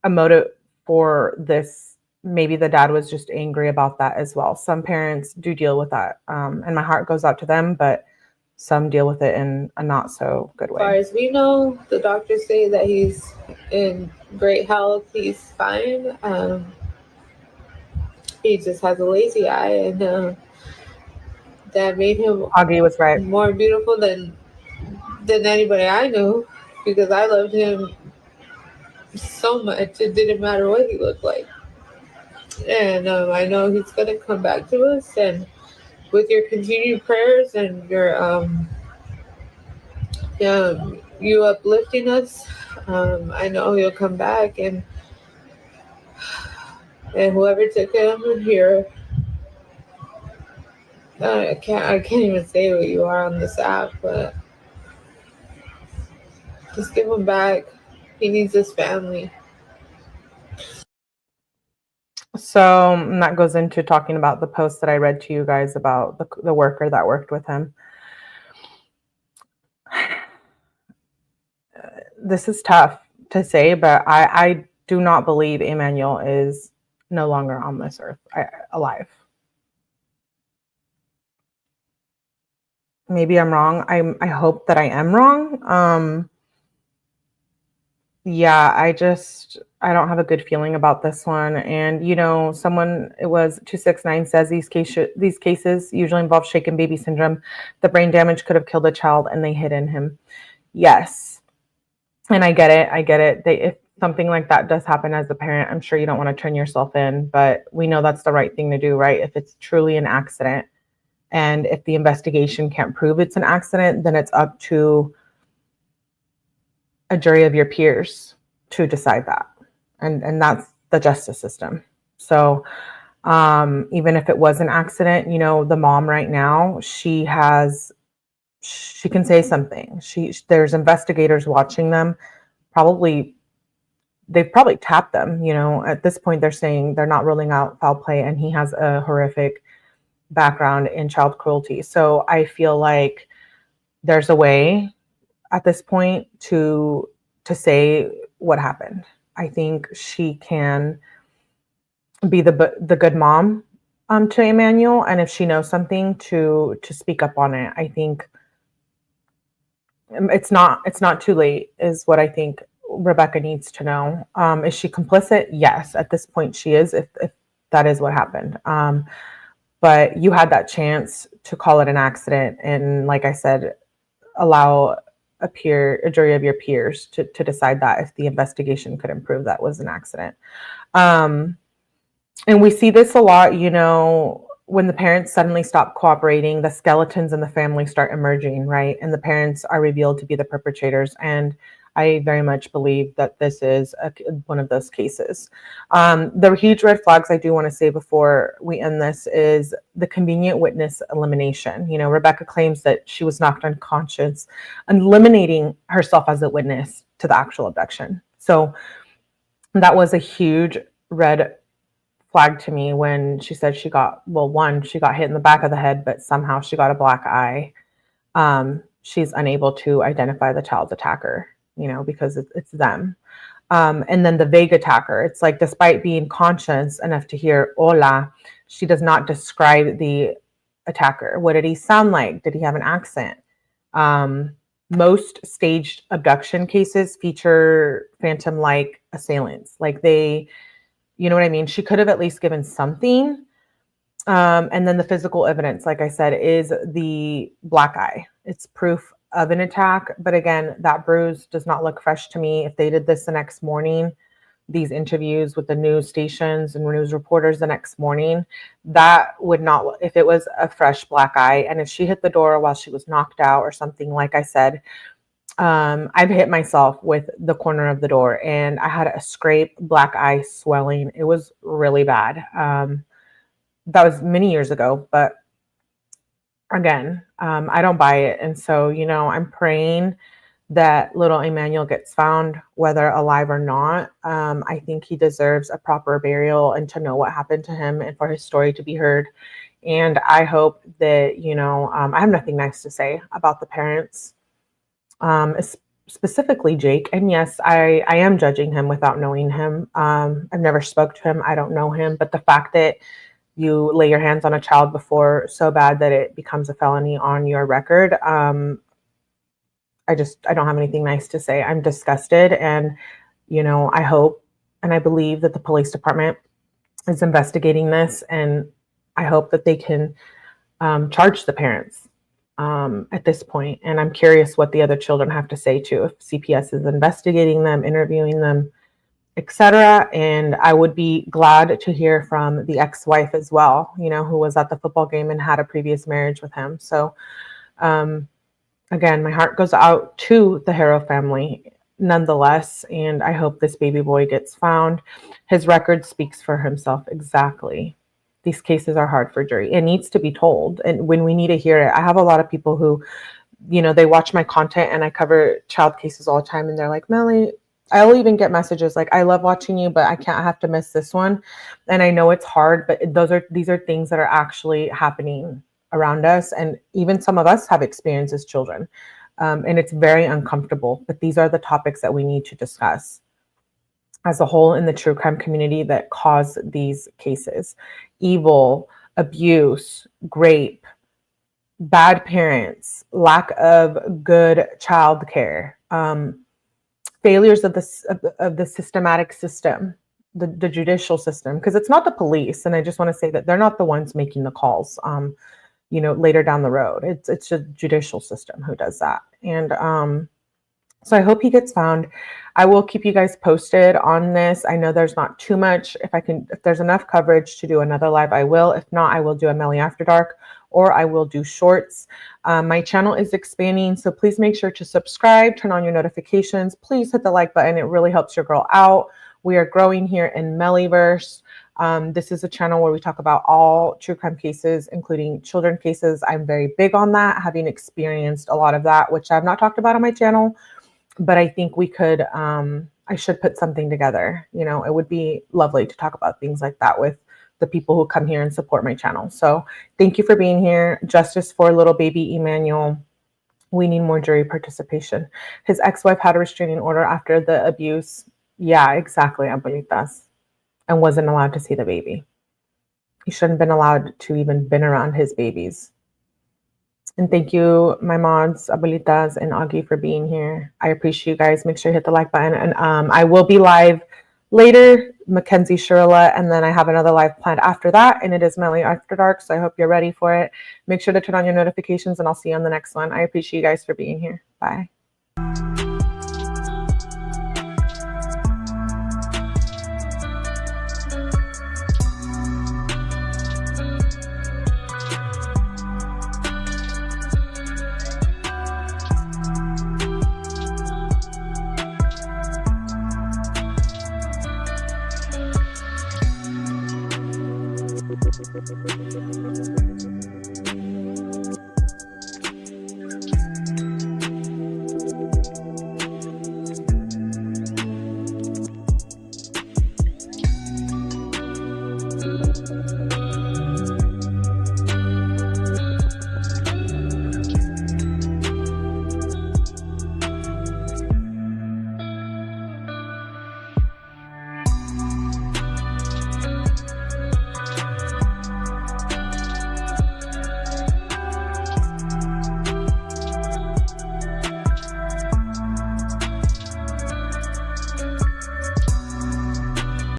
a motive for this. Maybe the dad was just angry about that as well. Some parents do deal with that, and my heart goes out to them, but some deal with it in a not so good way. As far as we know, the doctors say that he's in great health. He's fine. He just has a lazy eye, and that made him Augie was right. More beautiful than anybody I knew, because I loved him so much. It didn't matter what he looked like. And I know he's going to come back to us, and with your continued prayers and your you uplifting us, I know he'll come back, and whoever took him here, I can't even say what you are on this app, but just give him back. He needs his family. So and that goes into talking about the post that I read to you guys about the worker that worked with him. This is tough to say, but I do not believe Emmanuel is no longer on this earth alive. Maybe I'm wrong. I hope that I am wrong. Yeah, I don't have a good feeling about this one. And it was 269 says these cases usually involve shaken baby syndrome. The brain damage could have killed the child and they hidden him. Yes. And I get it. If something like that does happen as a parent, I'm sure you don't want to turn yourself in, but we know that's the right thing to do, right? If it's truly an accident and if the investigation can't prove it's an accident, then it's up to a jury of your peers to decide that. And that's the justice system. So even if it was an accident, the mom right now, she can say something. There's investigators watching them. They've probably tapped them. At this point, they're saying they're not ruling out foul play, and he has a horrific background in child cruelty. So I feel like there's a way at this point to say what happened. I think she can be the good mom to Emmanuel, and if she knows something, to speak up on it. I think it's not too late, is what I think Rebecca needs to know. Is she complicit? Yes, at this point she is, if that is what happened. But you had that chance to call it an accident, and like I said, allow a jury of your peers to decide that if the investigation could prove that was an accident. And we see this a lot, when the parents suddenly stop cooperating, the skeletons in the family start emerging, right? And the parents are revealed to be the perpetrators. And I very much believe that this is one of those cases. The huge red flags I do want to say before we end this is the convenient witness elimination. Rebecca claims that she was knocked unconscious, eliminating herself as a witness to the actual abduction. So that was a huge red flag to me when she said she got hit in the back of the head, but somehow she got a black eye. She's unable to identify the child's attacker, because it's them. And then the vague attacker, it's like, despite being conscious enough to hear hola, she does not describe the attacker. What did he sound like? Did he have an accent? Most staged abduction cases feature phantom-like assailants. Like you know what I mean? She could have at least given something. And then the physical evidence, like I said, is the black eye. It's proof of an attack. But again, that bruise does not look fresh to me. If they did this the next morning, these interviews with the news stations and news reporters the next morning, that would not, if it was a fresh black eye, and if she hit the door while she was knocked out or something, like I said, I've hit myself with the corner of the door and I had a scrape, black eye, swelling. It was really bad. That was many years ago, but again, I don't buy it. And so, I'm praying that little Emmanuel gets found, whether alive or not. I think he deserves a proper burial and to know what happened to him and for his story to be heard. And I hope that, I have nothing nice to say about the parents, specifically Jake. And yes, I am judging him without knowing him. I've never spoke to him. I don't know him. But the fact that you lay your hands on a child before so bad that it becomes a felony on your record, I don't have anything nice to say. I'm disgusted. And, I hope and I believe that the police department is investigating this. And I hope that they can charge the parents at this point. And I'm curious what the other children have to say too, if CPS is investigating them, interviewing them, etc. And I would be glad to hear from the ex-wife as well, who was at the football game and had a previous marriage with him. So again, my heart goes out to the Haro family nonetheless, and I hope this baby boy gets found. His record speaks for himself. Exactly. These cases are hard for jury. It needs to be told. And when we need to hear it, I have a lot of people who, they watch my content and I cover child cases all the time. And they're like, Melly, I'll even get messages like, I love watching you, but I have to miss this one. And I know it's hard, but these are things that are actually happening around us. And even some of us have experienced as children. And it's very uncomfortable, but these are the topics that we need to discuss as a whole in the true crime community that cause these cases. Evil, abuse, rape, bad parents, lack of good child care, failures of the systematic system, the judicial system, because it's not the police. And I just want to say that they're not the ones making the calls, you know, later down the road. It's the judicial system who does that. And so I hope he gets found. I will keep you guys posted on this. I know there's not too much. If there's enough coverage to do another live, I will. If not, I will do a Melly After Dark, or I will do shorts. My channel is expanding, so please make sure to subscribe, turn on your notifications. Please hit the like button. It really helps your girl out. We are growing here in Mellyverse. This is a channel where we talk about all true crime cases, including children cases. I'm very big on that, having experienced a lot of that, which I've not talked about on my channel. But I think we could, I should put something together. You know, it would be lovely to talk about things like that with the people who come here and support my channel. So thank you for being here. Justice for little baby Emmanuel. We need more jury participation. His ex-wife had a restraining order after the abuse. Yeah, exactly, abuelitas. And wasn't allowed to see the baby. He shouldn't have been allowed to even been around his babies. And thank you, my mods, abuelitas, and Augie for being here. I appreciate you guys. Make sure you hit the like button. And I will be live later, Mackenzie Shirla, and then I have another live planned after that, and it is Melly After Dark, so I hope you're ready for it. Make sure to turn on your notifications, and I'll see you on the next one. I appreciate you guys for being here. Bye. Thank you.